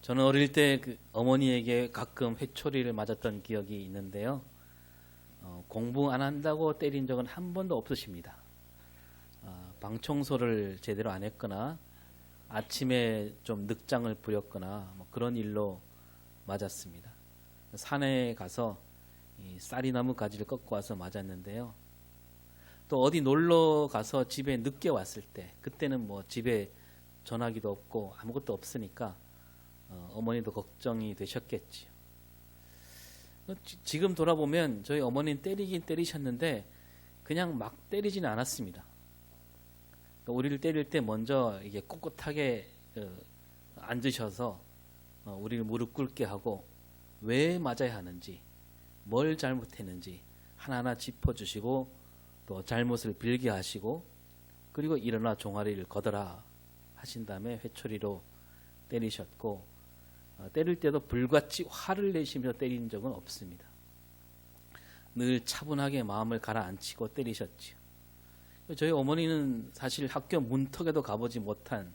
저는 어릴 때 그 어머니에게 가끔 회초리를 맞았던 기억이 있는데요. 공부 안 한다고 때린 적은 한 번도 없으십니다. 방 청소를 제대로 안 했거나 아침에 좀 늑장을 부렸거나 뭐 그런 일로 맞았습니다. 산에 가서 이 쌀이나무 가지를 꺾고 와서 맞았는데요. 또 어디 놀러 가서 집에 늦게 왔을 때, 그때는 뭐 집에 전화기도 없고 아무것도 없으니까 어머니도 걱정이 되셨겠지요. 지금 돌아보면 저희 어머니는 때리긴 때리셨는데 그냥 막 때리지는 않았습니다. 우리를 때릴 때 먼저 이게 꼿꼿하게 앉으셔서 우리를 무릎 꿇게 하고 왜 맞아야 하는지, 뭘 잘못했는지 하나하나 짚어주시고 또 잘못을 빌게 하시고 그리고 일어나 종아리를 걷어라 하신 다음에 회초리로 때리셨고 때릴 때도 불같이 화를 내시며 때린 적은 없습니다. 늘 차분하게 마음을 가라앉히고 때리셨지요. 저희 어머니는 사실 학교 문턱에도 가보지 못한,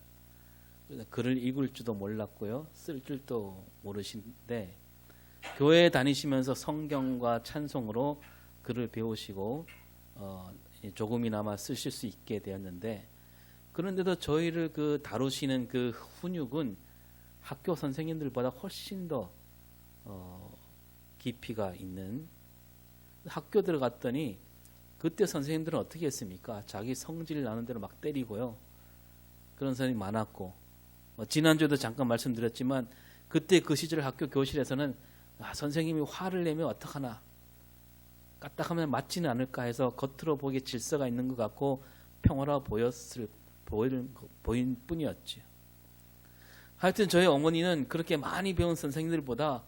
글을 읽을 줄도 몰랐고요, 쓸 줄도 모르신데 교회에 다니시면서 성경과 찬송으로 글을 배우시고 조금이나마 쓰실 수 있게 되었는데, 그런데도 저희를 그 다루시는 그 훈육은 학교 선생님들보다 훨씬 더 깊이가 있는, 학교 들어갔더니 그때 선생님들은 어떻게 했습니까? 자기 성질 나는 대로 막 때리고요. 그런 사람이 많았고, 지난주에도 잠깐 말씀드렸지만 그때 그 시절 학교 교실에서는 선생님이 화를 내면 어떡하나, 까딱하면 맞지는 않을까 해서 겉으로 보기에 질서가 있는 것 같고 평화로워 보인 뿐이었죠. 하여튼 저희 어머니는 그렇게 많이 배운 선생님들보다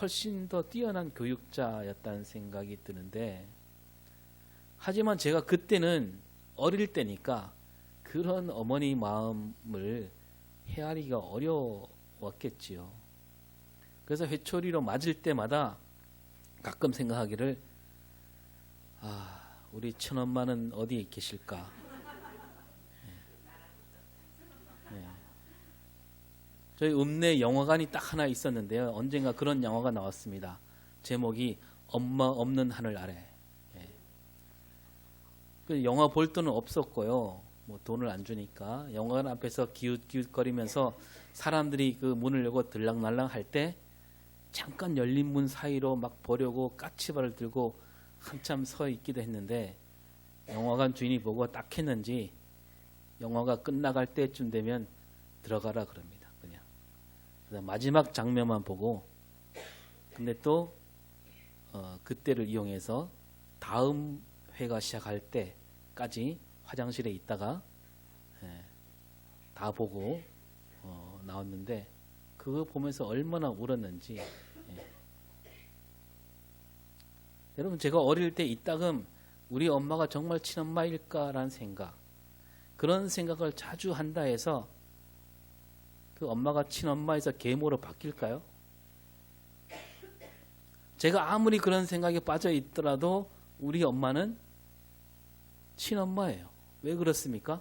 훨씬 더 뛰어난 교육자였다는 생각이 드는데, 하지만 제가 그때는 어릴 때니까 그런 어머니 마음을 헤아리기가 어려웠겠지요. 그래서 회초리로 맞을 때마다 가끔 생각하기를, 우리 친엄마는 어디에 계실까? 저희 읍내 영화관이 딱 하나 있었는데요. 언젠가 그런 영화가 나왔습니다. 제목이 엄마 없는 하늘 아래. 그 영화 볼 돈은 없었고요. 뭐 돈을 안 주니까 영화관 앞에서 기웃기웃거리면서 사람들이 그 문을 열고 들락날락 할 때 잠깐 열린 문 사이로 막 보려고 까치발을 들고 한참 서 있기도 했는데, 영화관 주인이 보고 딱 했는지 영화가 끝나갈 때쯤 되면 들어가라 그럽니다. 그냥. 그래서 마지막 장면만 보고, 근데 또 그때를 이용해서 다음 회가 시작할 때까지 화장실에 있다가 다 보고 나왔는데, 그거 보면서 얼마나 울었는지. 여러분, 제가 어릴 때 이따금 우리 엄마가 정말 친엄마일까라는 생각, 그런 생각을 자주 한다 해서 그 엄마가 친엄마에서 계모로 바뀔까요? 제가 아무리 그런 생각에 빠져 있더라도 우리 엄마는 친엄마예요. 왜 그렇습니까?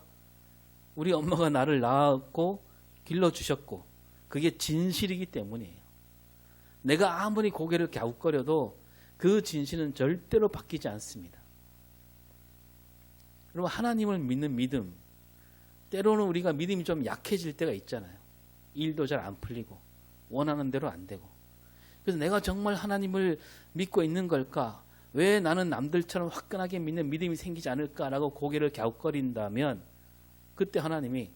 우리 엄마가 나를 낳았고 길러주셨고 그게 진실이기 때문이에요. 내가 아무리 고개를 갸웃거려도 그 진실은 절대로 바뀌지 않습니다. 여러분, 하나님을 믿는 믿음, 때로는 우리가 믿음이 좀 약해질 때가 있잖아요. 일도 잘 안 풀리고 원하는 대로 안 되고, 그래서 내가 정말 하나님을 믿고 있는 걸까? 왜 나는 남들처럼 화끈하게 믿는 믿음이 생기지 않을까라고 고개를 갸웃거린다면, 그때 하나님이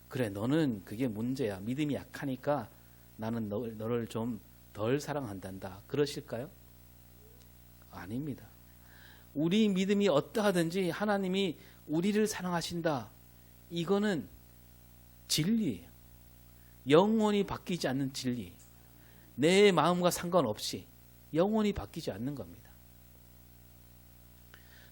그래, 너는 그게 문제야. 믿음이 약하니까 나는 너를 좀 덜 사랑한단다. 그러실까요? 아닙니다. 우리 믿음이 어떠하든지 하나님이 우리를 사랑하신다. 이거는 진리예요. 영원히 바뀌지 않는 진리. 내 마음과 상관없이 영원히 바뀌지 않는 겁니다.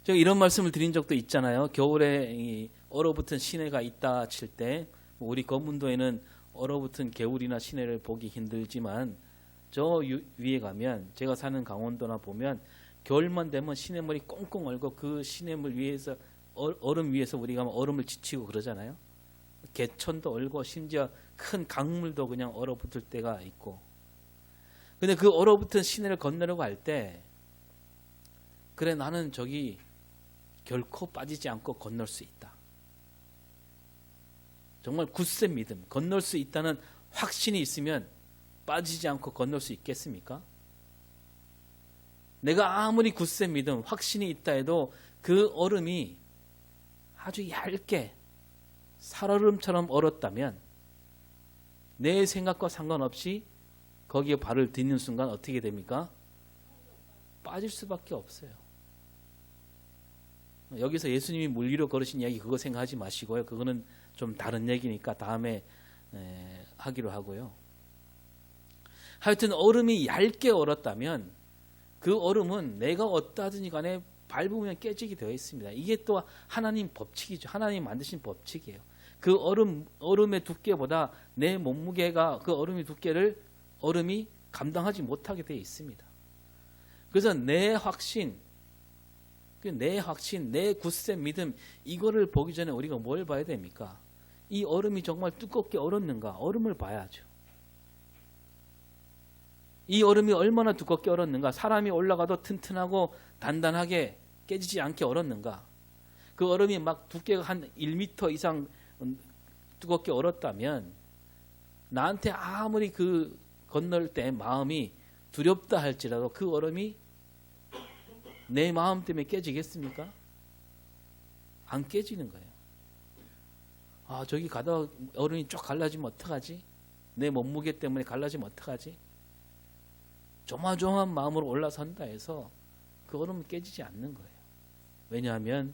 제가 이런 말씀을 드린 적도 있잖아요. 겨울에 얼어붙은 시내가 있다 칠 때, 우리 검문도에는 얼어붙은 개울이나 시내를 보기 힘들지만 저 위에 가면, 제가 사는 강원도나 보면 겨울만 되면 시냇물이 꽁꽁 얼고 그 시냇물 위에서, 얼음 위에서 우리가 얼음을 지치고 그러잖아요. 개천도 얼고 심지어 큰 강물도 그냥 얼어붙을 때가 있고, 근데 그 얼어붙은 시내를 건너려고 할 때, 그래 나는 저기 결코 빠지지 않고 건널 수 있다. 정말 굳센 믿음, 건널 수 있다는 확신이 있으면 빠지지 않고 건널 수 있겠습니까? 내가 아무리 굳센 믿음, 확신이 있다 해도 그 얼음이 아주 얇게 살얼음처럼 얼었다면 내 생각과 상관없이 거기에 발을 딛는 순간 어떻게 됩니까? 빠질 수밖에 없어요. 여기서 예수님이 물 위로 걸으신 이야기 그거 생각하지 마시고요. 그거는 좀 다른 얘기니까 다음에 하기로 하고요. 하여튼 얼음이 얇게 얼었다면 그 얼음은 내가 어떠하든지 간에 밟으면 깨지게 되어 있습니다. 이게 또 하나님 법칙이죠. 하나님 만드신 법칙이에요. 그 얼음의 두께보다 내 몸무게가 그 얼음의 두께를 얼음이 감당하지 못하게 되어 있습니다. 그래서 내 확신, 내 굳센 믿음, 이거를 보기 전에 우리가 뭘 봐야 됩니까? 이 얼음이 정말 두껍게 얼었는가? 얼음을 봐야죠. 이 얼음이 얼마나 두껍게 얼었는가? 사람이 올라가도 튼튼하고 단단하게 깨지지 않게 얼었는가? 그 얼음이 막 두께가 한 1m 이상 두껍게 얼었다면 나한테 아무리 그 건널 때 마음이 두렵다 할지라도 그 얼음이 내 마음 때문에 깨지겠습니까? 안 깨지는 거예요. 아, 저기 가다가 얼음이 쫙 갈라지면 어떡하지? 내 몸무게 때문에 갈라지면 어떡하지? 조마조마한 마음으로 올라선다 해서 그 얼음은 깨지지 않는 거예요. 왜냐하면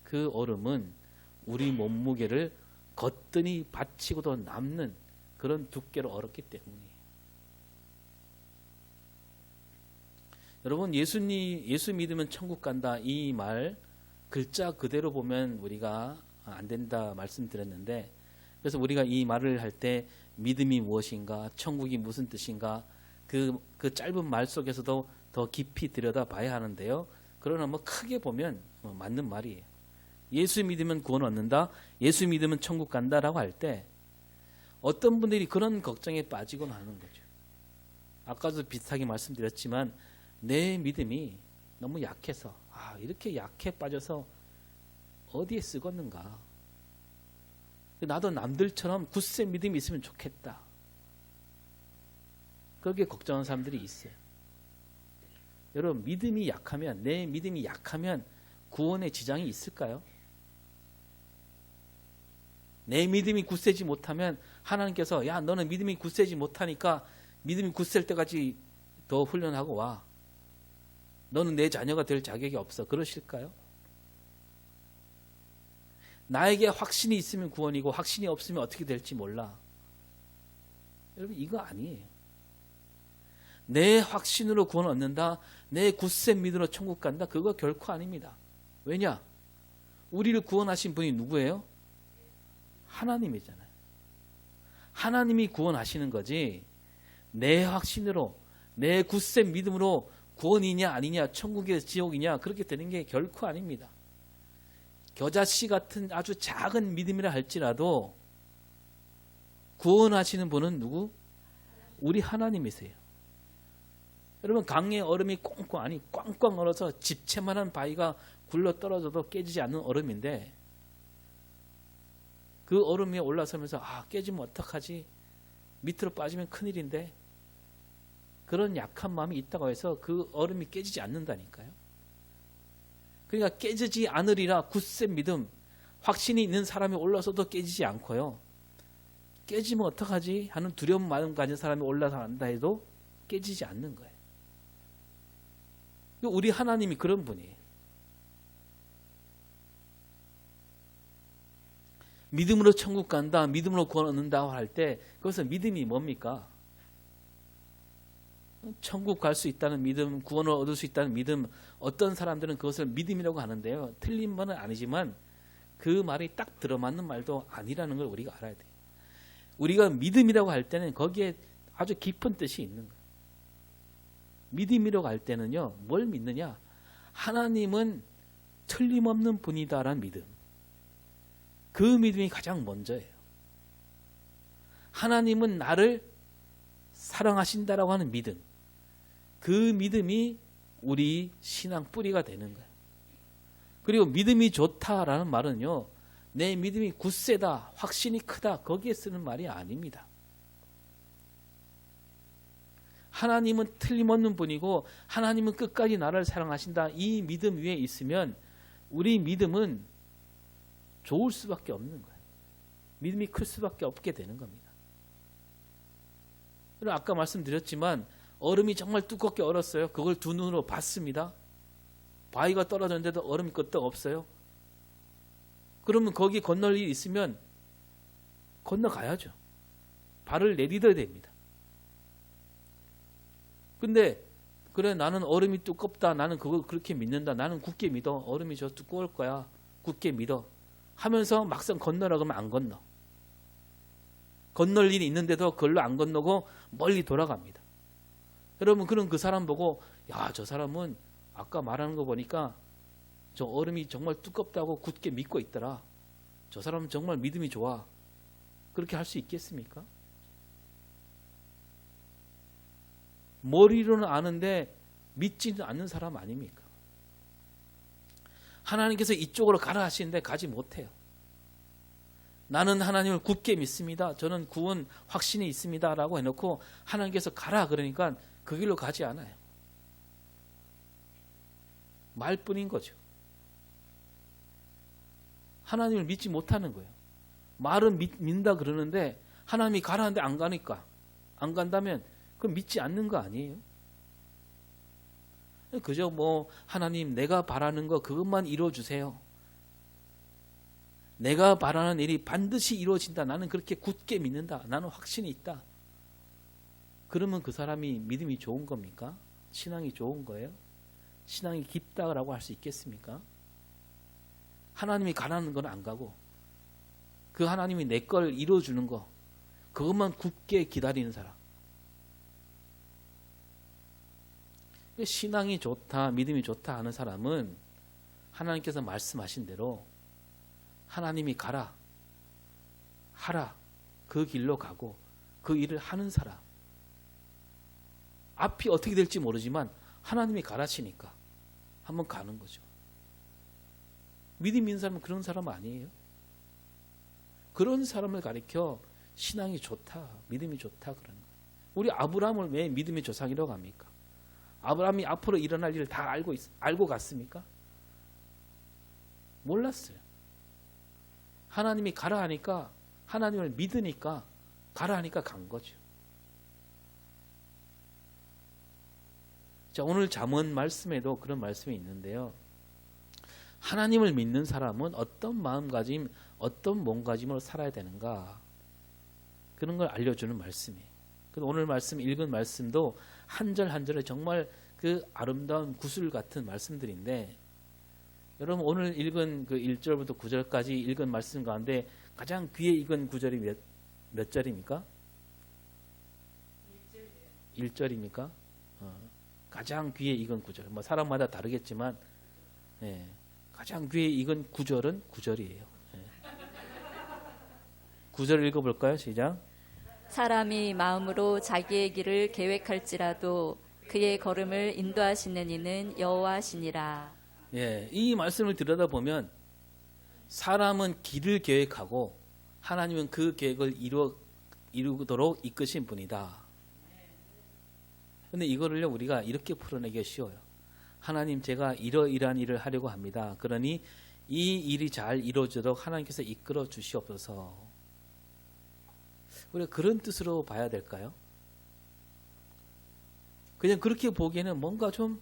그 얼음은 우리 몸무게를 거뜬히 받치고도 남는 그런 두께로 얼었기 때문이에요. 여러분, 예수 믿으면 천국 간다 이 말 글자 그대로 보면 우리가 안 된다 말씀드렸는데, 그래서 우리가 이 말을 할 때 믿음이 무엇인가, 천국이 무슨 뜻인가, 그 짧은 말 속에서도 더 깊이 들여다 봐야 하는데요. 그러나 뭐 크게 보면 맞는 말이에요. 예수 믿으면 구원 얻는다, 예수 믿으면 천국 간다라고 할 때 어떤 분들이 그런 걱정에 빠지곤 하는 거죠. 아까도 비슷하게 말씀드렸지만 내 믿음이 너무 약해서 이렇게 약해 빠져서 어디에 쓰겄는가. 나도 남들처럼 굳센 믿음이 있으면 좋겠다. 그렇게 걱정하는 사람들이 있어요. 여러분, 믿음이 약하면, 내 믿음이 약하면 구원에 지장이 있을까요? 내 믿음이 굳세지 못하면 하나님께서 야, 너는 믿음이 굳세지 못하니까 믿음이 굳셀 때까지 더 훈련하고 와. 너는 내 자녀가 될 자격이 없어. 그러실까요? 나에게 확신이 있으면 구원이고 확신이 없으면 어떻게 될지 몰라. 여러분, 이거 아니에요. 내 확신으로 구원 얻는다, 내 굳센 믿음으로 천국 간다, 그거 결코 아닙니다. 왜냐? 우리를 구원하신 분이 누구예요? 하나님이잖아요. 하나님이 구원하시는 거지 내 확신으로, 내 굳센 믿음으로 구원이냐 아니냐, 천국이냐 지옥이냐 그렇게 되는 게 결코 아닙니다. 겨자씨 같은 아주 작은 믿음이라 할지라도 구원하시는 분은 누구? 우리 하나님이세요. 여러분, 강의 얼음이 꽝꽝 얼어서 집채만한 바위가 굴러 떨어져도 깨지지 않는 얼음인데 그 얼음 위에 올라서면서 깨지면 어떡하지? 밑으로 빠지면 큰일인데, 그런 약한 마음이 있다고 해서 그 얼음이 깨지지 않는다니까요. 그러니까 깨지지 않으리라 굳센 믿음, 확신이 있는 사람이 올라서도 깨지지 않고요. 깨지면 어떡하지? 하는 두려운 마음 가진 사람이 올라서 한다 해도 깨지지 않는 거예요. 우리 하나님이 그런 분이에요. 믿음으로 천국 간다, 믿음으로 구원 얻는다고 할 때 그것은 믿음이 뭡니까? 천국 갈 수 있다는 믿음, 구원을 얻을 수 있다는 믿음, 어떤 사람들은 그것을 믿음이라고 하는데요. 틀린 말은 아니지만 그 말이 딱 들어맞는 말도 아니라는 걸 우리가 알아야 돼요. 우리가 믿음이라고 할 때는 거기에 아주 깊은 뜻이 있는 거예요. 믿음이라고 할 때는요, 뭘 믿느냐? 하나님은 틀림없는 분이다라는 믿음. 그 믿음이 가장 먼저예요. 하나님은 나를 사랑하신다라고 하는 믿음, 그 믿음이 우리 신앙 뿌리가 되는 거예요. 그리고 믿음이 좋다라는 말은요, 내 믿음이 굳세다, 확신이 크다, 거기에 쓰는 말이 아닙니다. 하나님은 틀림없는 분이고 하나님은 끝까지 나를 사랑하신다, 이 믿음 위에 있으면 우리 믿음은 좋을 수밖에 없는 거예요. 믿음이 클 수밖에 없게 되는 겁니다. 그리고 아까 말씀드렸지만 얼음이 정말 두껍게 얼었어요. 그걸 두 눈으로 봤습니다. 바위가 떨어졌는데도 얼음이 끄떡 없어요. 그러면 거기 건널 일이 있으면 건너가야죠. 발을 내딛어야 됩니다. 근데 그래, 나는 얼음이 두껍다, 나는 그걸 그렇게 믿는다, 나는 굳게 믿어, 얼음이 저 두꺼울 거야, 굳게 믿어 하면서 막상 건너라 그러면 안 건너. 건널 일이 있는데도 그걸로 안 건너고 멀리 돌아갑니다. 여러분, 그럼 그 사람 보고, 야, 저 사람은 아까 말하는 거 보니까 저 얼음이 정말 두껍다고 굳게 믿고 있더라, 저 사람은 정말 믿음이 좋아, 그렇게 할 수 있겠습니까? 머리로는 아는데 믿지는 않는 사람 아닙니까? 하나님께서 이쪽으로 가라 하시는데 가지 못해요. 나는 하나님을 굳게 믿습니다, 저는 구원 확신이 있습니다 라고 해놓고 하나님께서 가라 그러니까 그 길로 가지 않아요. 말뿐인 거죠. 하나님을 믿지 못하는 거예요. 말은 믿는다 그러는데 하나님이 가라는데 안 가니까, 안 간다면 그건 믿지 않는 거 아니에요? 그저 뭐 하나님 내가 바라는 거 그것만 이루어주세요, 내가 바라는 일이 반드시 이루어진다, 나는 그렇게 굳게 믿는다, 나는 확신이 있다, 그러면 그 사람이 믿음이 좋은 겁니까? 신앙이 좋은 거예요? 신앙이 깊다라고 할 수 있겠습니까? 하나님이 가라는 건 안 가고 그 하나님이 내 걸 이루어주는 거 그것만 굳게 기다리는 사람, 신앙이 좋다, 믿음이 좋다 하는 사람은 하나님께서 말씀하신 대로 하나님이 가라, 하라, 그 길로 가고 그 일을 하는 사람. 앞이 어떻게 될지 모르지만 하나님이 가라시니까 한번 가는 거죠. 믿음 있는 사람은 그런 사람 아니에요? 그런 사람을 가리켜 신앙이 좋다, 믿음이 좋다 그러는 거예요. 우리 아브라함을 왜 믿음의 조상이라고 합니까? 아브라함이 앞으로 일어날 일을 다 알고 갔습니까? 몰랐어요. 하나님이 가라 하니까, 하나님을 믿으니까 가라 하니까 간 거죠. 자, 오늘 잠언 말씀에도 그런 말씀이 있는데요, 하나님을 믿는 사람은 어떤 마음가짐, 어떤 몸가짐으로 살아야 되는가, 그런 걸 알려주는 말씀이에요. 오늘 말씀 읽은 말씀도 한 절 한 절에 정말 그 아름다운 구슬 같은 말씀들인데, 여러분 오늘 읽은 그 1절부터 9절까지 읽은 말씀 가운데 가장 귀에 익은 구절이 몇 절입니까? 1절입니까? 가장 귀에 익은 구절. 뭐 사람마다 다르겠지만, 가장 귀에 익은 구절은 9절이에요. 9절 읽어볼까요? 시작. 사람이 마음으로 자기의 길을 계획할지라도 그의 걸음을 인도하시는 이는 여호와시니라. 이 말씀을 들여다보면 사람은 길을 계획하고 하나님은 그 계획을 이루도록 이끄신 분이다. 그런데 이거를요, 우리가 이렇게 풀어내기가 쉬워요. 하나님, 제가 이러이러한 일을 하려고 합니다. 그러니 이 일이 잘 이루어지도록 하나님께서 이끌어 주시옵소서. 우리가 그런 뜻으로 봐야 될까요? 그냥 그렇게 보기에는 뭔가 좀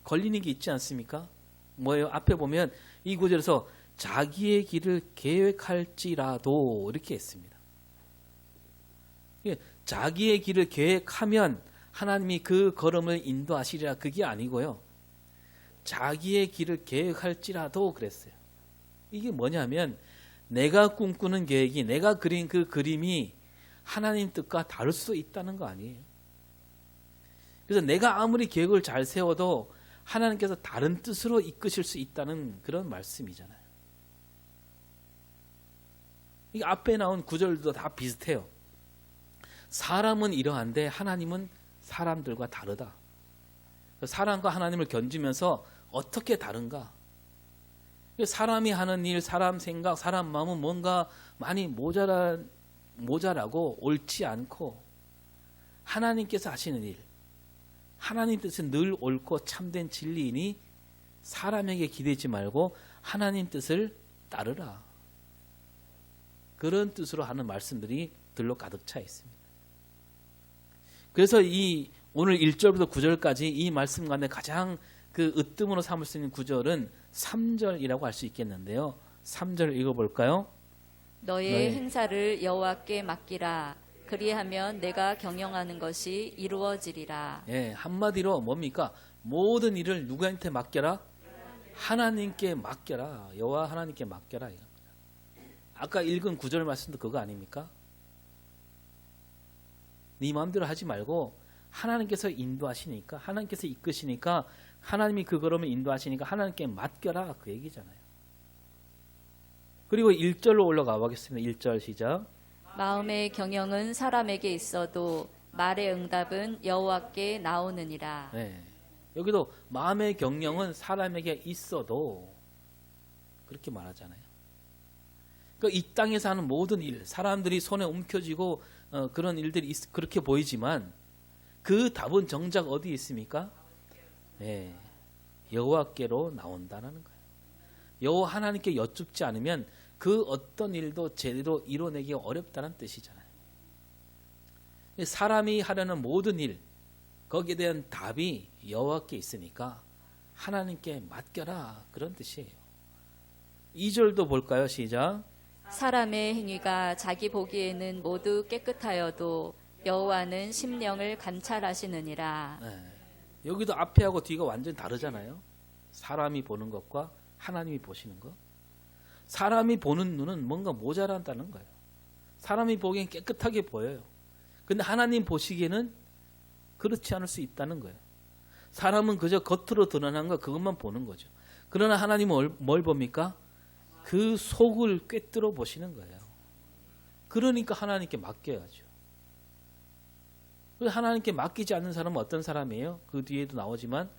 걸리는 게 있지 않습니까? 뭐예요? 앞에 보면 이 구절에서 자기의 길을 계획할지라도 이렇게 했습니다. 자기의 길을 계획하면 하나님이 그 걸음을 인도하시리라, 그게 아니고요, 자기의 길을 계획할지라도 그랬어요. 이게 뭐냐면 내가 꿈꾸는 계획이, 내가 그린 그 그림이 하나님 뜻과 다를 수도 있다는 거 아니에요. 그래서 내가 아무리 계획을 잘 세워도 하나님께서 다른 뜻으로 이끄실 수 있다는 그런 말씀이잖아요. 이 앞에 나온 구절도 다 비슷해요. 사람은 이러한데 하나님은 사람들과 다르다. 사람과 하나님을 견주면서 어떻게 다른가? 사람이 하는 일, 사람 생각, 사람 마음은 뭔가 많이 모자라고 옳지 않고 하나님께서 하시는 일, 하나님 뜻은 늘 옳고 참된 진리이니 사람에게 기대지 말고 하나님 뜻을 따르라. 그런 뜻으로 하는 말씀들이 들로 가득 차 있습니다. 그래서 이 오늘 1절부터 9절까지 이 말씀 가운데 가장 그 으뜸으로 삼을 수 있는 구절은 3절이라고 할 수 있겠는데요. 3절 읽어볼까요? 너의 행사를 여호와께 맡기라. 그리하면 내가 경영하는 것이 이루어지리라. 예, 한마디로 뭡니까? 모든 일을 누구한테 맡겨라? 하나님께 맡겨라. 여호와 하나님께 맡겨라. 이겁니다. 아까 읽은 9절 말씀도 그거 아닙니까? 네 마음대로 하지 말고 하나님께서 인도하시니까, 하나님께서 이끄시니까, 하나님이 그 걸음을 인도하시니까 하나님께 맡겨라. 그 얘기잖아요. 그리고 1절로 올라가 보겠습니다. 1절 시작. 마음의 경영은 사람에게 있어도 말의 응답은 여호와께 나오느니라. 네. 여기도 마음의 경영은 사람에게 있어도 그렇게 말하잖아요. 그러니까 이 땅에서 하는 모든 일, 사람들이 손에 움켜쥐고 그런 일들이 그렇게 보이지만 그 답은 정작 어디에 있습니까? 네. 여호와께로 나온다는 거예요. 여호와 하나님께 여쭙지 않으면 그 어떤 일도 제대로 이뤄내기가 어렵다는 뜻이잖아요. 사람이 하려는 모든 일, 거기에 대한 답이 여호와께 있으니까 하나님께 맡겨라. 그런 뜻이에요. 2절도 볼까요? 시작. 사람의 행위가 자기 보기에는 모두 깨끗하여도 여호와는 심령을 감찰하시느니라. 네. 여기도 앞에하고 뒤가 완전히 다르잖아요. 사람이 보는 것과 하나님이 보시는 것. 사람이 보는 눈은 뭔가 모자란다는 거예요. 사람이 보기엔 깨끗하게 보여요. 근데 하나님 보시기에는 그렇지 않을 수 있다는 거예요. 사람은 그저 겉으로 드러난 거 그것만 보는 거죠. 그러나 하나님은 뭘 봅니까? 그 속을 꿰뚫어 보시는 거예요. 그러니까 하나님께 맡겨야죠. 하나님께 맡기지 않는 사람은 어떤 사람이에요? 그 뒤에도 나오지만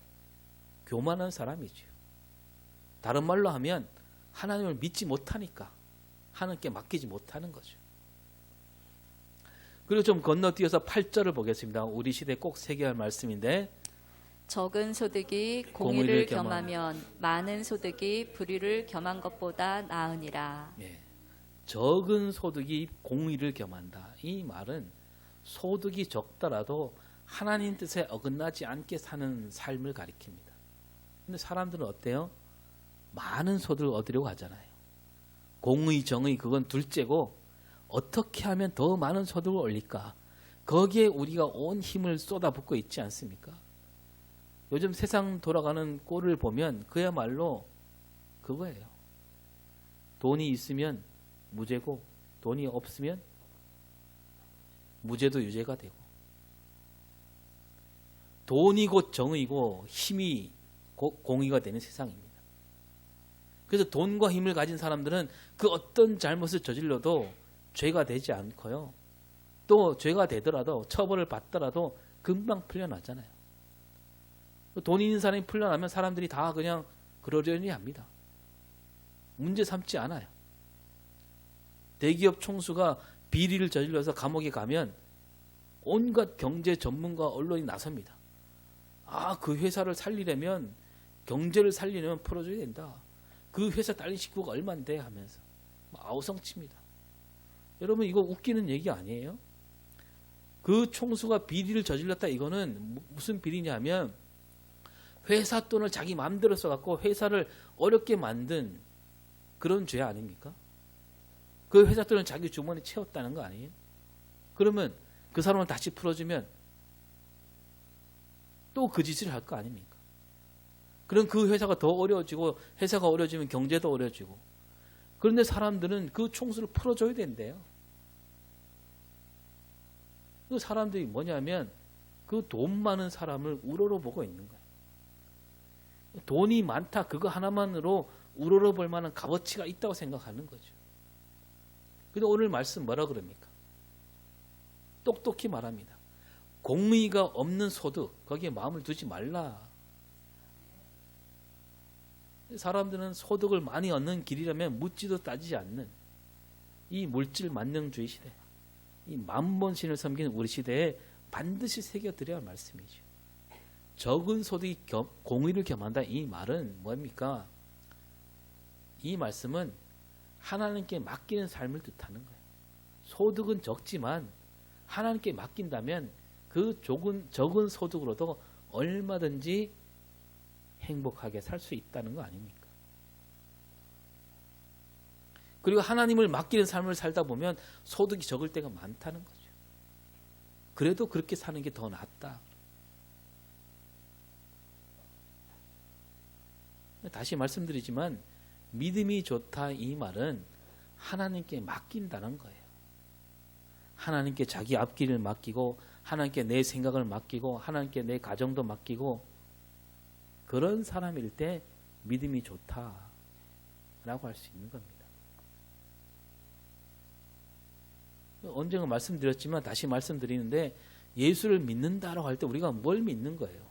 교만한 사람이죠. 다른 말로 하면 하나님을 믿지 못하니까 하나님께 맡기지 못하는 거죠. 그리고 좀 건너뛰어서 8절을 보겠습니다. 우리 시대에 꼭 새겨야 할 말씀인데 적은 소득이 공의를 겸하면 많은 소득이 불의를 겸한 것보다 나으니라. 예. 적은 소득이 공의를 겸한다. 이 말은 소득이 적더라도 하나님 뜻에 어긋나지 않게 사는 삶을 가리킵니다. 근데 사람들은 어때요? 많은 소득을 얻으려고 하잖아요. 공의, 정의 그건 둘째고 어떻게 하면 더 많은 소득을 올릴까? 거기에 우리가 온 힘을 쏟아붓고 있지 않습니까? 요즘 세상 돌아가는 꼴을 보면 그야말로 그거예요. 돈이 있으면 무죄고 돈이 없으면 무죄도 유죄가 되고 돈이 곧 정의고 힘이 곧 공의가 되는 세상입니다. 그래서 돈과 힘을 가진 사람들은 그 어떤 잘못을 저질러도 죄가 되지 않고요. 또 죄가 되더라도 처벌을 받더라도 금방 풀려나잖아요. 돈 있는 사람이 풀려나면 사람들이 다 그냥 그러려니 합니다. 문제 삼지 않아요. 대기업 총수가 비리를 저질러서 감옥에 가면 온갖 경제 전문가 언론이 나섭니다. 아, 그 회사를 살리려면 경제를 살리려면 풀어줘야 된다. 그 회사 딸린 식구가 얼만데 하면서 아우성칩니다. 여러분 이거 웃기는 얘기 아니에요? 그 총수가 비리를 저질렀다. 이거는 무슨 비리냐면 회사 돈을 자기 마음대로 써갖고 회사를 어렵게 만든 그런 죄 아닙니까? 그 회사 돈을 자기 주머니에 채웠다는 거 아니에요? 그러면 그 사람을 다시 풀어주면 또 그 짓을 할 거 아닙니까? 그럼 그 회사가 더 어려워지고 회사가 어려워지면 경제도 어려워지고 그런데 사람들은 그 총수를 풀어줘야 된대요. 그 사람들이 뭐냐면 그 돈 많은 사람을 우러러보고 있는 거예요. 돈이 많다 그거 하나만으로 우러러볼 만한 값어치가 있다고 생각하는 거죠. 근데 오늘 말씀 뭐라 그럽니까? 똑똑히 말합니다. 공의가 없는 소득, 거기에 마음을 두지 말라. 사람들은 소득을 많이 얻는 길이라면 묻지도 따지지 않는 이 물질 만능주의 시대, 이 만본신을 섬기는 우리 시대에 반드시 새겨드려야 할 말씀이죠. 적은 소득이 공의를 겸한다. 이 말은 뭡니까? 이 말씀은 하나님께 맡기는 삶을 뜻하는 거예요. 소득은 적지만 하나님께 맡긴다면 그 적은 소득으로도 얼마든지 행복하게 살 수 있다는 거 아닙니까? 그리고 하나님을 맡기는 삶을 살다 보면 소득이 적을 때가 많다는 거죠. 그래도 그렇게 사는 게 더 낫다. 다시 말씀드리지만 믿음이 좋다 이 말은 하나님께 맡긴다는 거예요. 하나님께 자기 앞길을 맡기고 하나님께 내 생각을 맡기고 하나님께 내 가정도 맡기고 그런 사람일 때 믿음이 좋다라고 할 수 있는 겁니다. 언젠가 말씀드렸지만 다시 말씀드리는데 예수를 믿는다라고 할 때 우리가 뭘 믿는 거예요?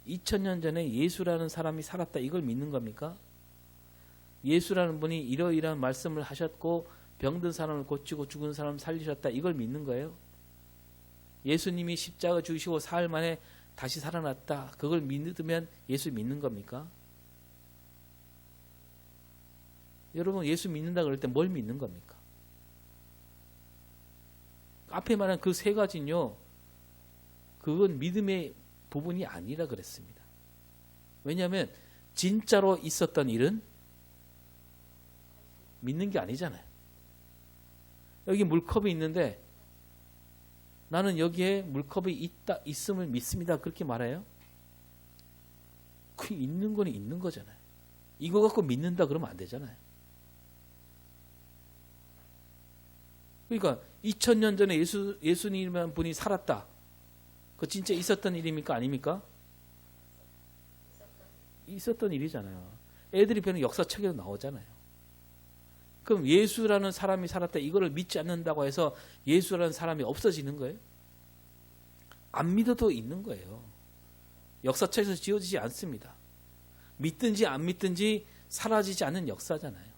2000년 전에 예수라는 사람이 살았다 이걸 믿는 겁니까? 예수라는 분이 이러이러한 말씀을 하셨고 병든 사람을 고치고 죽은 사람을 살리셨다 이걸 믿는 거예요? 예수님이 십자가 죽으시고 사흘 만에 다시 살아났다 그걸 믿으면 예수 믿는 겁니까? 여러분 예수 믿는다 그럴 때 뭘 믿는 겁니까? 앞에 말한 그 세 가지는요 그건 믿음의 부분이 아니라 그랬습니다. 왜냐하면 진짜로 있었던 일은 믿는 게 아니잖아요. 여기 물컵이 있는데 나는 여기에 물컵이 있음을 믿습니다. 그렇게 말해요? 그 있는 건 있는 거잖아요. 이거 갖고 믿는다 그러면 안 되잖아요. 그러니까 2000년 전에 예수님이라는 분이 살았다. 그 진짜 있었던 일입니까? 아닙니까? 있었던 일이잖아요. 애들이 배우는 역사책에도 나오잖아요. 그럼 예수라는 사람이 살았다. 이거를 믿지 않는다고 해서 예수라는 사람이 없어지는 거예요? 안 믿어도 있는 거예요. 역사책에서 지워지지 않습니다. 믿든지 안 믿든지 사라지지 않는 역사잖아요.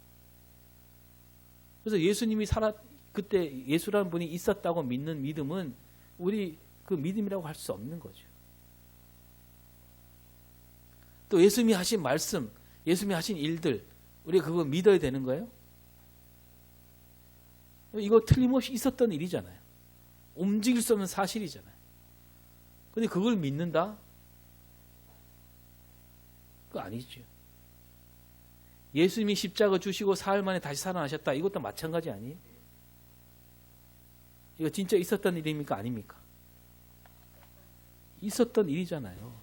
그래서 예수님이 그때 예수라는 분이 있었다고 믿는 믿음은 우리 그 믿음이라고 할 수 없는 거죠. 또 예수님이 하신 말씀, 예수님이 하신 일들, 우리가 그거 믿어야 되는 거예요? 이거 틀림없이 있었던 일이잖아요. 움직일 수 없는 사실이잖아요. 근데 그걸 믿는다? 그거 아니죠. 예수님이 십자가 주시고 사흘 만에 다시 살아나셨다. 이것도 마찬가지 아니에요? 이거 진짜 있었던 일입니까? 아닙니까? 있었던 일이잖아요.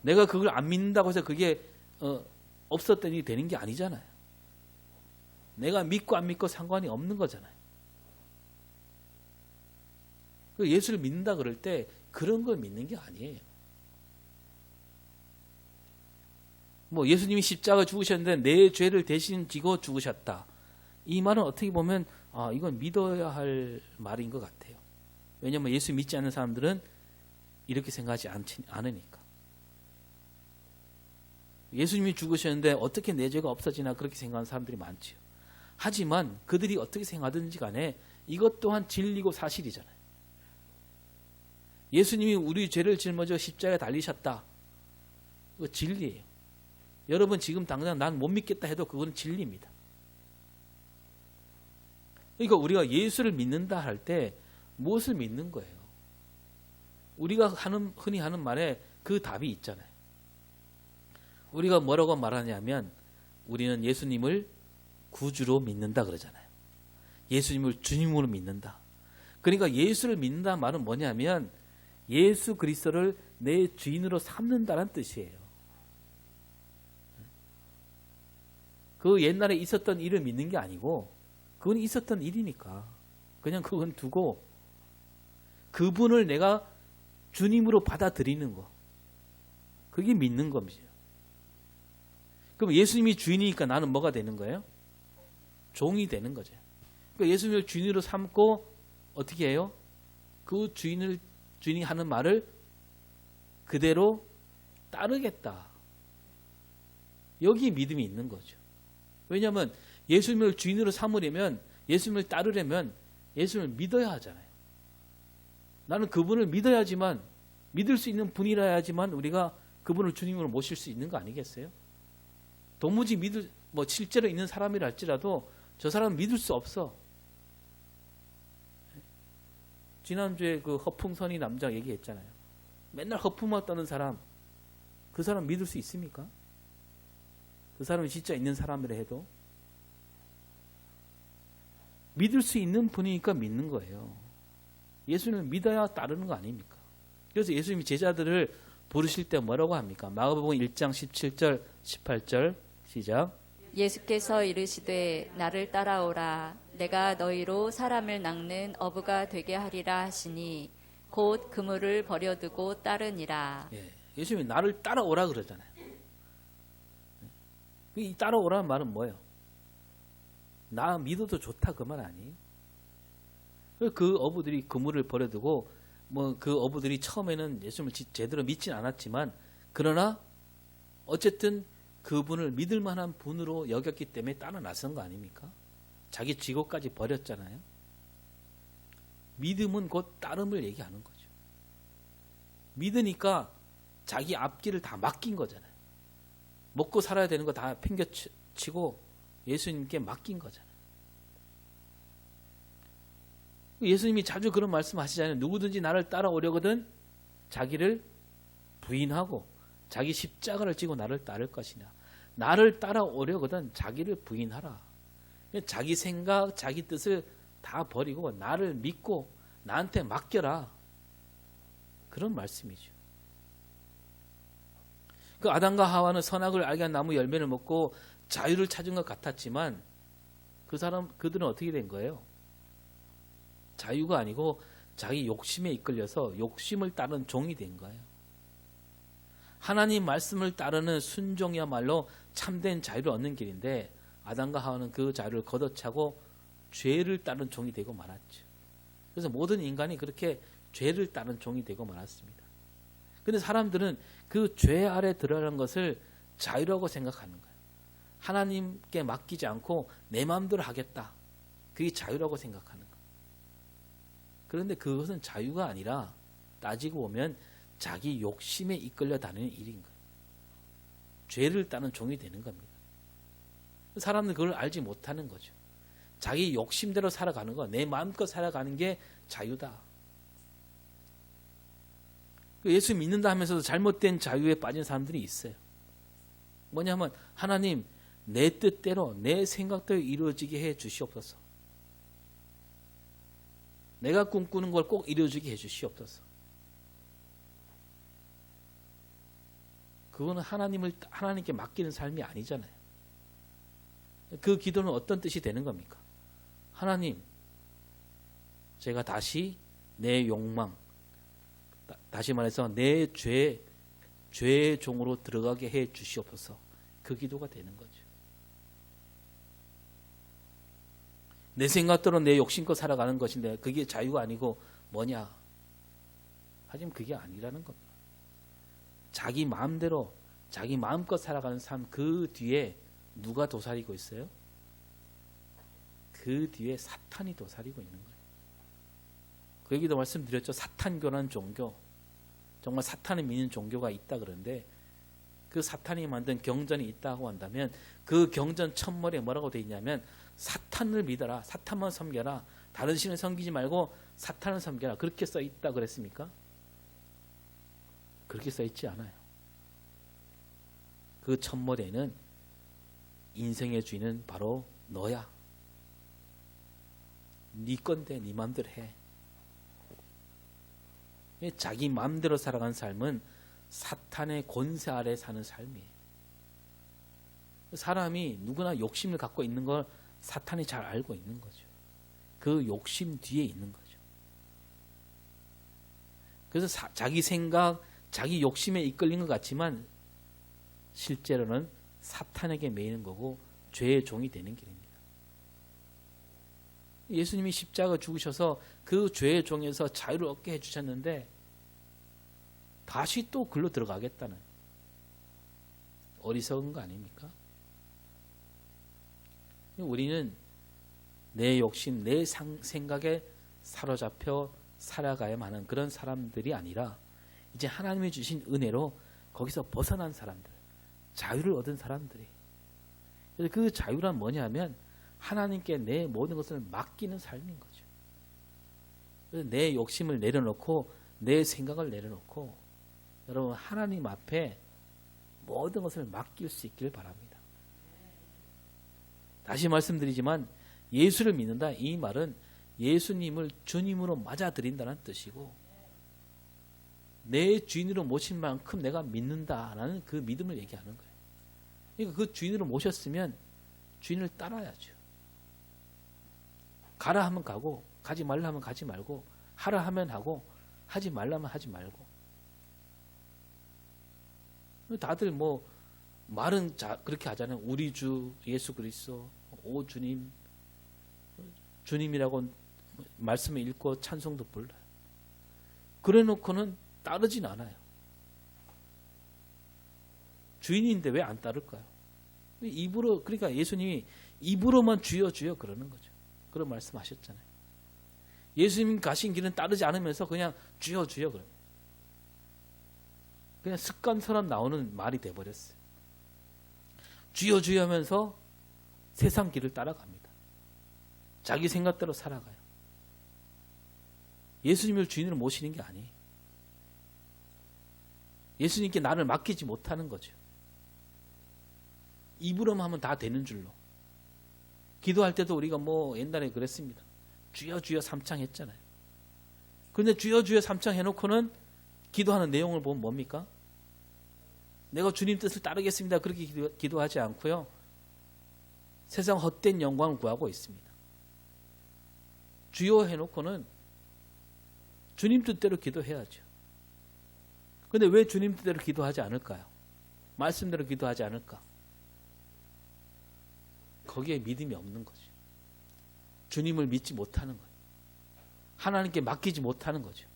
내가 그걸 안 믿는다고 해서 그게 없었던 일이 되는 게 아니잖아요. 내가 믿고 안 믿고 상관이 없는 거잖아요. 예수를 믿는다 그럴 때 그런 걸 믿는 게 아니에요. 뭐 예수님이 십자가 죽으셨는데 내 죄를 대신 지고 죽으셨다. 이 말은 어떻게 보면 이건 믿어야 할 말인 것 같아요. 왜냐하면 예수 믿지 않는 사람들은 이렇게 생각하지 않으니까. 예수님이 죽으셨는데 어떻게 내 죄가 없어지나 그렇게 생각하는 사람들이 많지요. 하지만 그들이 어떻게 생각하든지 간에 이것 또한 진리고 사실이잖아요. 예수님이 우리 죄를 짊어져 십자가에 달리셨다. 그거 진리예요. 여러분 지금 당장 난 못 믿겠다 해도 그건 진리입니다. 그러니까 우리가 예수를 믿는다 할 때 무엇을 믿는 거예요? 우리가 흔히 하는 말에 그 답이 있잖아요. 우리가 뭐라고 말하냐면 우리는 예수님을 구주로 믿는다 그러잖아요. 예수님을 주님으로 믿는다. 그러니까 예수를 믿는다는 말은 뭐냐면 예수 그리스도를 내 주인으로 삼는다는 뜻이에요. 그 옛날에 있었던 일을 믿는 게 아니고 그건 있었던 일이니까 그냥 그건 두고 그분을 내가 주님으로 받아들이는 거. 그게 믿는 겁니다. 그럼 예수님이 주인이니까 나는 뭐가 되는 거예요? 종이 되는 거죠. 그러니까 예수님을 주인으로 삼고 어떻게 해요? 그 주인이 하는 말을 그대로 따르겠다. 여기 믿음이 있는 거죠. 왜냐하면 예수님을 주인으로 삼으려면, 예수님을 따르려면 예수님을 믿어야 하잖아요. 나는 그분을 믿어야지만, 믿을 수 있는 분이라야지만 우리가 그분을 주님으로 모실 수 있는 거 아니겠어요? 도무지 실제로 있는 사람이라 할지라도 저 사람은 믿을 수 없어. 지난주에 그 허풍선이 남자 얘기했잖아요. 맨날 허풍만 떠는 사람, 그 사람 믿을 수 있습니까? 그 사람이 진짜 있는 사람이라 해도 믿을 수 있는 분이니까 믿는 거예요. 예수님을 믿어야 따르는 거 아닙니까? 그래서 예수님이 제자들을 부르실 때 뭐라고 합니까? 마가복음 1장 17절 18절 시작. 예수께서 이르시되 나를 따라오라. 내가 너희로 사람을 낚는 어부가 되게 하리라 하시니 곧 그물을 버려두고 따르니라. 예수님이 나를 따라오라 그러잖아요. 이 따라오라는 말은 뭐예요? 나 믿어도 좋다 그 말 아니에요? 그 어부들이 그물을 버려두고 그 어부들이 처음에는 예수님을 제대로 믿진 않았지만 그러나 어쨌든 그분을 믿을 만한 분으로 여겼기 때문에 따라 나선 거 아닙니까? 자기 직업까지 버렸잖아요. 믿음은 곧 따름을 얘기하는 거죠. 믿으니까 자기 앞길을 다 맡긴 거잖아요. 먹고 살아야 되는 거 다 팽개치고 예수님께 맡긴 거잖아요. 예수님이 자주 그런 말씀 하시잖아요. 누구든지 나를 따라오려거든 자기를 부인하고 자기 십자가를 지고 나를 따를 것이냐. 나를 따라오려거든 자기를 부인하라. 자기 생각, 자기 뜻을 다 버리고 나를 믿고 나한테 맡겨라. 그런 말씀이죠. 그 아담과 하와는 선악을 알게 한 나무 열매를 먹고 자유를 찾은 것 같았지만 그들은 어떻게 된 거예요? 자유가 아니고 자기 욕심에 이끌려서 욕심을 따른 종이 된 거예요. 하나님 말씀을 따르는 순종이야말로 참된 자유를 얻는 길인데 아담과 하와는 그 자유를 걷어차고 죄를 따른 종이 되고 말았죠. 그래서 모든 인간이 그렇게 죄를 따른 종이 되고 말았습니다. 그런데 사람들은 그 죄 아래 들어가는 것을 자유라고 생각하는 거예요. 하나님께 맡기지 않고 내 마음대로 하겠다. 그게 자유라고 생각하는 거예요. 그런데 그것은 자유가 아니라 따지고 보면 자기 욕심에 이끌려 다니는 일인 거예요. 죄를 따는 종이 되는 겁니다. 사람들은 그걸 알지 못하는 거죠. 자기 욕심대로 살아가는 거, 내 마음껏 살아가는 게 자유다. 예수 믿는다 하면서도 잘못된 자유에 빠진 사람들이 있어요. 뭐냐면 하나님 내 뜻대로 내 생각대로 이루어지게 해 주시옵소서. 내가 꿈꾸는 걸 꼭 이루어지게 해 주시옵소서. 그거는 하나님께 맡기는 삶이 아니잖아요. 그 기도는 어떤 뜻이 되는 겁니까? 하나님, 제가 다시 내 욕망, 다시 말해서 내 죄의 종으로 들어가게 해 주시옵소서. 그 기도가 되는 거죠. 내 생각대로 내 욕심껏 살아가는 것인데 그게 자유가 아니고 뭐냐? 하지만 그게 아니라는 겁니다. 자기 마음대로 자기 마음껏 살아가는 삶, 그 뒤에 누가 도사리고 있어요? 그 뒤에 사탄이 도사리고 있는 거예요. 그 얘기도 말씀드렸죠. 사탄교라는 종교, 정말 사탄을 믿는 종교가 있다 그러는데 그 사탄이 만든 경전이 있다고 한다면 그 경전 첫머리에 뭐라고 되어 있냐면 사탄을 믿어라, 사탄만 섬겨라, 다른 신을 섬기지 말고 사탄을 섬겨라, 그렇게 써 있다 그랬습니까? 그렇게 써 있지 않아요. 그 첫머리에는 인생의 주인은 바로 너야. 네 건데 네 마음대로 해. 자기 마음대로 살아가는 삶은 사탄의 권세 아래 사는 삶이에요. 사람이 누구나 욕심을 갖고 있는 걸 사탄이 잘 알고 있는 거죠. 그 욕심 뒤에 있는 거죠. 그래서 자기 생각, 자기 욕심에 이끌린 것 같지만 실제로는 사탄에게 매이는 거고 죄의 종이 되는 길입니다. 예수님이 십자가 죽으셔서 그 죄의 종에서 자유를 얻게 해주셨는데 다시 또 글로 들어가겠다는 어리석은 거 아닙니까? 우리는 내 욕심, 내 생각에 사로잡혀 살아가야만 하는 그런 사람들이 아니라 이제 하나님이 주신 은혜로 거기서 벗어난 사람들, 자유를 얻은 사람들이. 그래서 그 자유란 뭐냐면 하나님께 내 모든 것을 맡기는 삶인 거죠. 그래서 내 욕심을 내려놓고 내 생각을 내려놓고 여러분 하나님 앞에 모든 것을 맡길 수 있기를 바랍니다. 다시 말씀드리지만 예수를 믿는다 이 말은 예수님을 주님으로 맞아들인다는 뜻이고 내 주인으로 모신 만큼 내가 믿는다라는 그 믿음을 얘기하는 거예요. 그러니까 그 주인으로 모셨으면 주인을 따라야죠. 가라 하면 가고 가지 말라 하면 가지 말고 하라 하면 하고 하지 말라면 하지 말고. 다들 뭐 말은 그렇게 하잖아요. 우리 주 예수 그리스도, 오 주님, 주님이라고 말씀을 읽고 찬송도 불러요. 그래 놓고는 따르진 않아요. 주인인데 왜 안 따를까요? 입으로, 그러니까 예수님이 입으로만 주여 주여 그러는 거죠. 그런 말씀하셨잖아요. 예수님 가신 길은 따르지 않으면서 그냥 주여 주여 그래요. 그냥 습관처럼 나오는 말이 돼버렸어요. 주여 주여 하면서 세상 길을 따라갑니다. 자기 생각대로 살아가요. 예수님을 주인으로 모시는 게 아니에요. 예수님께 나를 맡기지 못하는 거죠. 입으로만 하면 다 되는 줄로. 기도할 때도 우리가 뭐 옛날에 그랬습니다. 주여 주여 삼창 했잖아요. 그런데 주여 주여 삼창 해놓고는 기도하는 내용을 보면 뭡니까? 내가 주님 뜻을 따르겠습니다. 그렇게 기도하지 않고요. 세상 헛된 영광을 구하고 있습니다. 주여 해놓고는 주님 뜻대로 기도해야죠. 그런데 왜 주님 뜻대로 기도하지 않을까요? 말씀대로 기도하지 않을까? 거기에 믿음이 없는 거죠. 주님을 믿지 못하는 거예요. 하나님께 맡기지 못하는 거죠.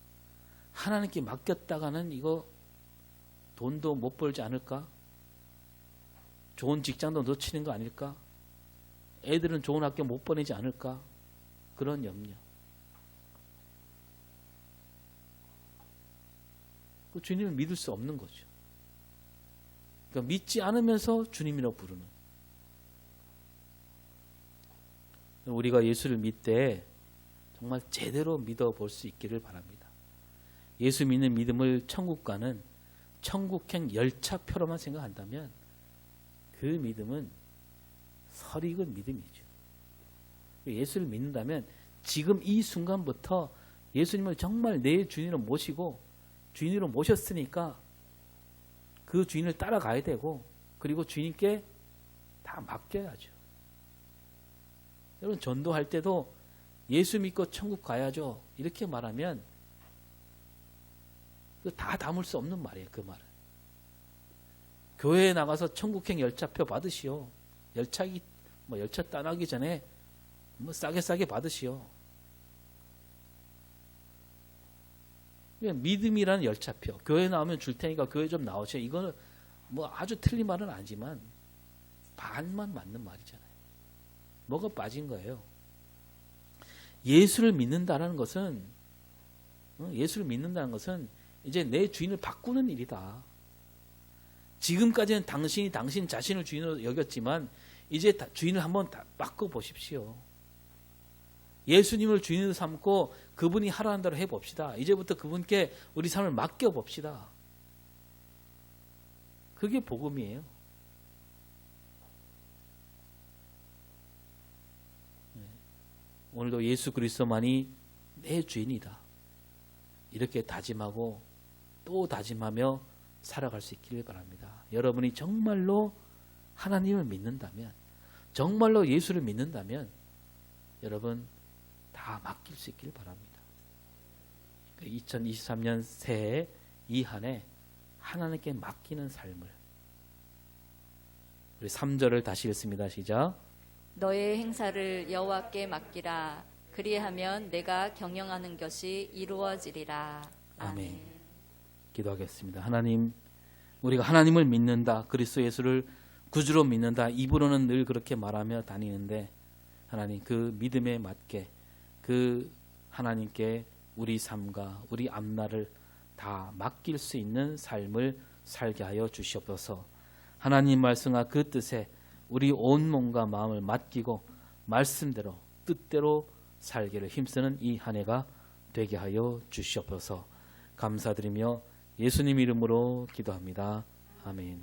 하나님께 맡겼다가는 이거 돈도 못 벌지 않을까? 좋은 직장도 놓치는 거 아닐까? 애들은 좋은 학교 못 보내지 않을까? 그런 염려. 그 주님을 믿을 수 없는 거죠. 그러니까 믿지 않으면서 주님이라고 부르는. 우리가 예수를 믿되 정말 제대로 믿어볼 수 있기를 바랍니다. 예수 믿는 믿음을 천국 가는 천국행 열차표로만 생각한다면 그 믿음은 설익은 믿음이죠. 예수를 믿는다면 지금 이 순간부터 예수님을 정말 내 주인으로 모시고 주인으로 모셨으니까 그 주인을 따라가야 되고 그리고 주인께 다 맡겨야죠. 여러분 전도할 때도 예수 믿고 천국 가야죠. 이렇게 말하면 다 담을 수 없는 말이에요. 그 말은. 교회에 나가서 천국행 열차표 받으시오. 열차 떠나기 전에 싸게 받으시오. 믿음이라는 열차표. 교회 나오면 줄 테니까 교회 좀 나오세요. 이거는 아주 틀린 말은 아니지만 반만 맞는 말이잖아요. 뭐가 빠진 거예요? 예수를 믿는다는 것은 이제 내 주인을 바꾸는 일이다. 지금까지는 당신이 당신 자신을 주인으로 여겼지만 이제 주인을 한번 바꿔보십시오. 예수님을 주인으로 삼고 그분이 하라는 대로 해봅시다. 이제부터 그분께 우리 삶을 맡겨봅시다. 그게 복음이에요. 오늘도 예수 그리스도만이 내 주인이다. 이렇게 다짐하고 또 다짐하며 살아갈 수 있기를 바랍니다. 여러분이 정말로 하나님을 믿는다면, 정말로 예수를 믿는다면 여러분 다 맡길 수 있기를 바랍니다. 2023년 새해 이 한 해 하나님께 맡기는 삶을. 우리 3절을 다시 읽습니다. 시작. 너의 행사를 여호와께 맡기라. 그리하면 내가 경영하는 것이 이루어지리라. 아멘. 기도하겠습니다. 하나님, 우리가 하나님을 믿는다, 그리스도 예수를 구주로 믿는다, 입으로는 늘 그렇게 말하며 다니는데 하나님, 그 믿음에 맞게 그 하나님께 우리 삶과 우리 앞날을 다 맡길 수 있는 삶을 살게 하여 주시옵소서. 하나님 말씀과 그 뜻에 우리 온 몸과 마음을 맡기고 말씀대로 뜻대로 살기를 힘쓰는 이 한 해가 되게 하여 주시옵소서. 감사드리며 예수님 이름으로 기도합니다. 아멘.